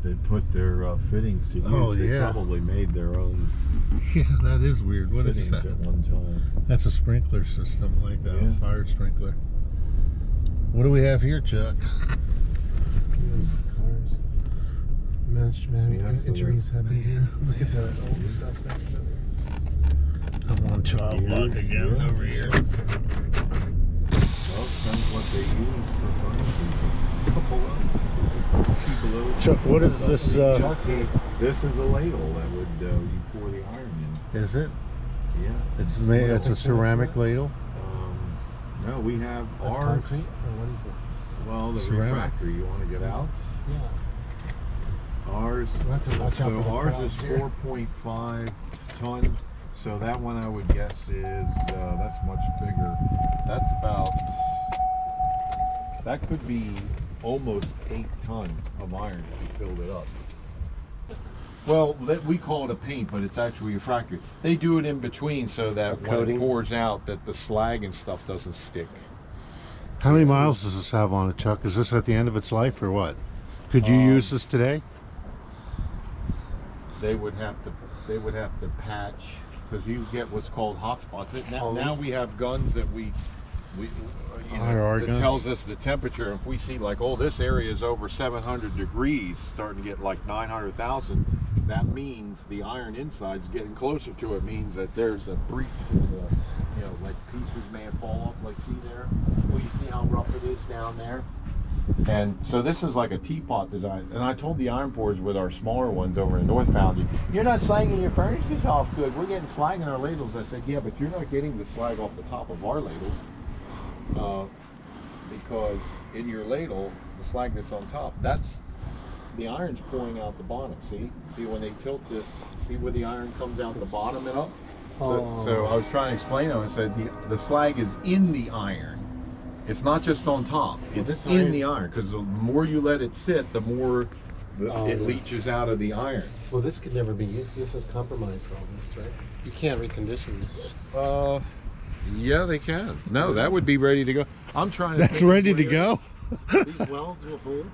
they put their fittings to use. Oh, They yeah. probably made their own Yeah, that is weird. What is fittings that? at one time. That's a sprinkler system, like a Yeah. fire sprinkler. What do we have here, Chuck? Those cars. Injuries happen. Yeah. Look at the old stuff there. I'm on child lock again over here. Well, depends what they use for furniture. A couple of those. Chuck, what is this? This is a ladle that would you pour the iron in. Is it? Yeah. It's made. It's a ceramic ladle. No, we have That's ours. concrete? Or what is it? Well, the Ceramic. refractory. You want to get out? Yeah. Ours. We'll have to watch out for the ours crowds is here. 4.5 ton. So that one I would guess is that's much bigger. That's about. That could be almost 8 ton of iron if you filled it up. Well, we call it a paint, but it's actually refractory. They do it in between so that when it pours out, that the slag and stuff doesn't stick. How many miles does this have on it, Chuck? Is this at the end of its life or what? Could you use this today? They would have to patch because you get what's called hotspots. Now we have guns that we IR guns? tells us the temperature. If we see like, oh, this area is over 700 degrees, starting to get like 900,000, that means the iron inside's getting closer to it. Means that there's a breach in the, like pieces may have fallen off. Like see there, well, you see how rough it is down there. And so this is like a teapot design. And I told the iron pourers with our smaller ones over in North Foundry, you're not slagging your furnaces off good. We're getting slag in our ladles. I said, yeah, but you're not getting the slag off the top of our ladles. Because in your ladle, the slag that's on top, that's the iron's pouring out the bottom. See when they tilt this, see where the iron comes out the bottom and up. So I was trying to explain to him. I said the slag is in the iron. It's not just on top. It's in the iron because the more you let it sit, the more it leaches out of the iron. Well, this could never be used. This is compromised, all this, right? You can't recondition this. Yeah, they can. No, that would be ready to go. I'm trying to. That's ready to go. These welds will hold.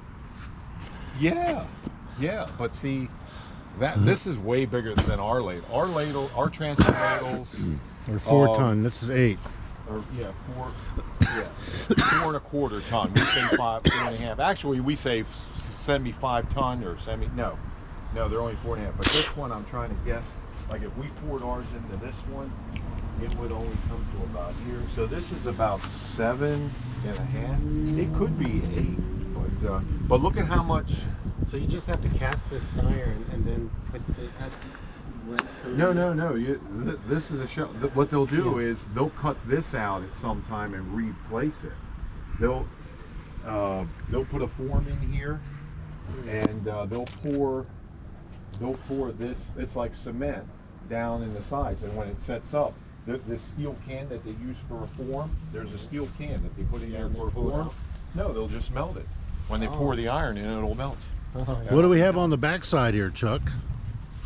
Yeah, but see, this is way bigger than our ladle. Our transit ladles Or 4 ton. This is 8. Or 4.25 ton. We say 4.5. Actually, we say 75 ton or no, they're only 4.5. But this one, I'm trying to guess. Like if we poured ours into this one, it would only come to about here. So this is about 7.5. It could be 8, but look at how much. So you just have to cast this iron and then put the. No. This is a show. What they'll do is they'll cut this out at some time and replace it. They'll put a form in here, and they'll pour this. It's like cement down in the sides, and when it sets up, this steel can that they use for a form, there's a steel can that they put in there for a form. No, they'll just melt it. When they pour the iron in, it'll melt. What do we have on the backside here, Chuck?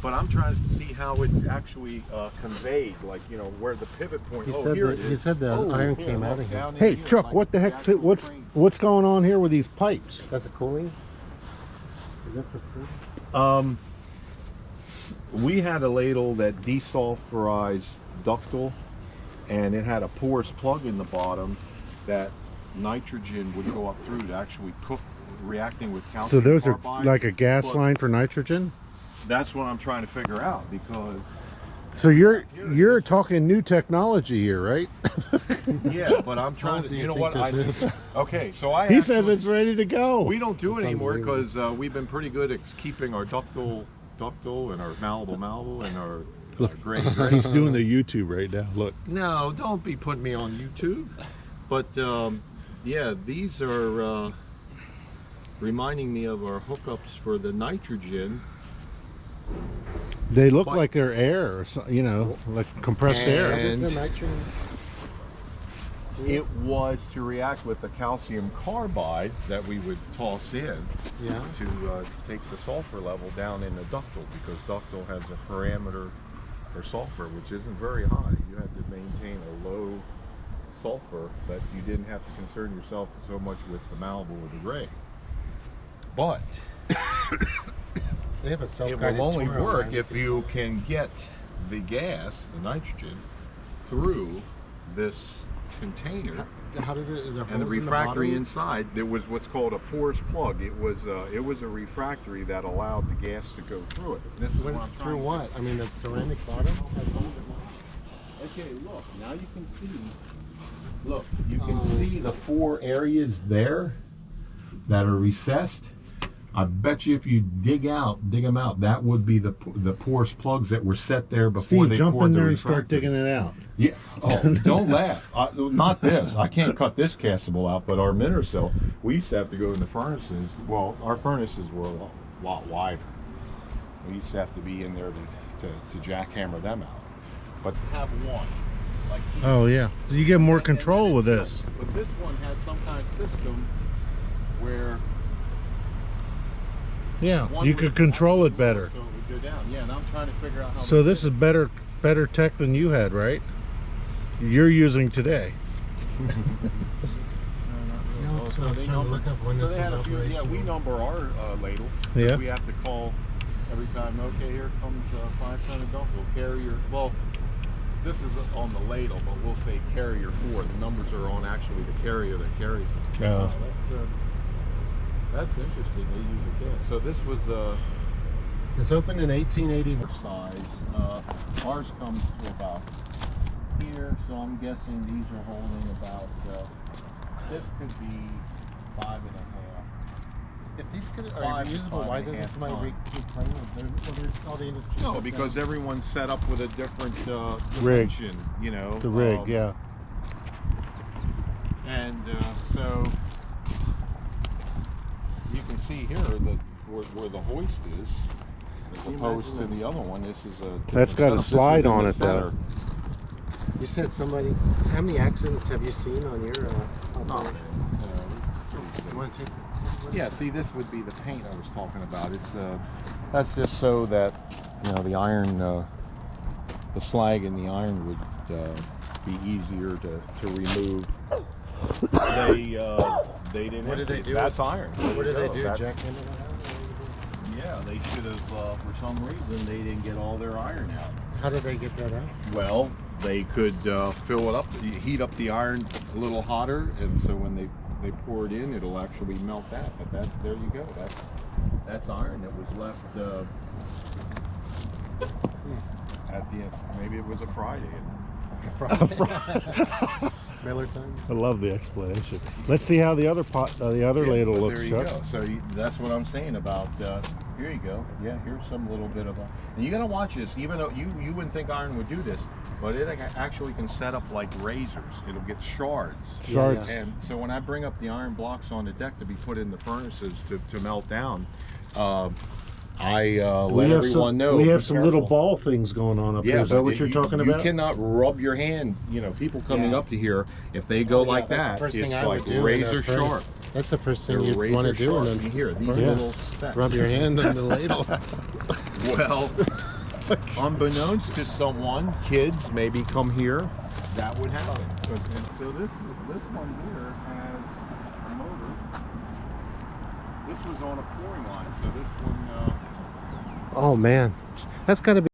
But I'm trying to see how it's actually conveyed, like where the pivot point. Here it is. He said the iron came out of here. Hey, Chuck, what the heck's it? What's going on here with these pipes? That's a cooling. Is that for cooling? We had a ladle that desulfurized ductile, and it had a porous plug in the bottom that nitrogen would go up through to actually cook, reacting with calcium. So those carbide. are like a gas line for nitrogen? That's what I'm trying to figure out because. So you're talking new technology here, right? Yeah, but I'm trying to. You know what? Okay, so He says it's ready to go. We don't do it anymore because we've been pretty good at keeping our ductile and our malleable and our gray. He's doing the YouTube right now. Look. No, don't be putting me on YouTube. But yeah, these are reminding me of our hookups for the nitrogen. They look like they're air, or like compressed air. What is the nitrogen? It was to react with the calcium carbide that we would toss in to take the sulfur level down in the ductile, because ductile has a parameter for sulfur which isn't very high. You had to maintain a low sulfur that you didn't have to concern yourself so much with the malleable or the gray. But They have a It self-guided will only tour work online. if you can get the gas, the nitrogen, through this container. How did it? And the refractory inside, there was what's called a porous plug. It was a refractory that allowed the gas to go through it. This is what I'm Through trying to what? I mean, that ceramic bottom. Okay, look, now you can see. Look, you can see the 4 areas there that are recessed. I bet you if you dig them out, that would be the porous plugs that were set there before Steve, they jump poured in the there and start refractory. digging it out. Yeah. Oh, don't laugh. Not this. I can't cut this castable out, but our minter cell, we used to have to go in the furnaces. Well, our furnaces were a lot wider. We used to have to be in there to jackhammer them out. But to have one, like here, Oh yeah, you get more and control then with it's- this. But this one had some kind of system where Yeah, one you would could control it actually better. so it would go down. Yeah, and I'm trying to figure out how. So to this is better tech than you had, right? You're using today. No, Oh, so so I was they trying to number- look up when so this they had was a few- Yeah, we operational. number our ladles. Yeah. We have to call every time. Okay, here comes 5 ton of dump. We'll carrier. Well, this is on the ladle, but we'll say carrier 4. The numbers are on actually the carrier that carries it. Oh. That's interesting. They use a gas. So this was It's opened in 1880. size. Ours comes to about here, so I'm guessing these are holding about. This could be 5.5. If these could are 5 to reusable, why 5.5 doesn't somebody tons. reclaim them? All the industry. No, shut because down. everyone's set up with a different Rig. dimension, you know. The rig, yeah. And so you can see here that where the hoist is, as Can you opposed to imagine the other one. This is a. That's got a this is slide in on the it, though. center. You said somebody. How many accidents have you seen on your Oh, operation? man. You want to take? Yeah, see, this would be the paint I was talking about. It's that's just so that the iron, the slag in the iron would be easier to remove. They didn't. What did they do? That's iron. There What you did they go. do? That's- Jackhammer it out? Yeah, they should have. For some reason, they didn't get all their iron out. How did they get that out? Well, they could fill it up, heat up the iron a little hotter, and so when they pour it in, it'll actually melt that. But there you go. That's iron that was left at the end. Maybe it was a Friday. Miller time. I love the explanation. Let's see how the other ladle but looks, there you Chuck. go. So that's what I'm saying about. Here you go. Yeah, here's some little bit of a. And you gotta watch this. Even though you wouldn't think iron would do this, but it actually can set up like razors. It'll get shards. Shards. Yeah. And so when I bring up the iron blocks on the deck to be put in the furnaces to melt down, I let everyone know. We have be some little careful. ball things going on up Yeah, there. Is that but what you're talking you about? cannot rub your hand. People coming Yeah. up to here, if they go Yeah, like that's that, the first it's thing I would like do in a razor furnace. sharp. That's the first thing They're you want to razor do. sharp. And then You hear these furnace. little specks. Rub your hand on the ladle. Well, unbeknownst to someone, kids maybe come here, that would happen. And so this one here has a motor. This was on a pouring line, so this one. Oh man, that's got to be.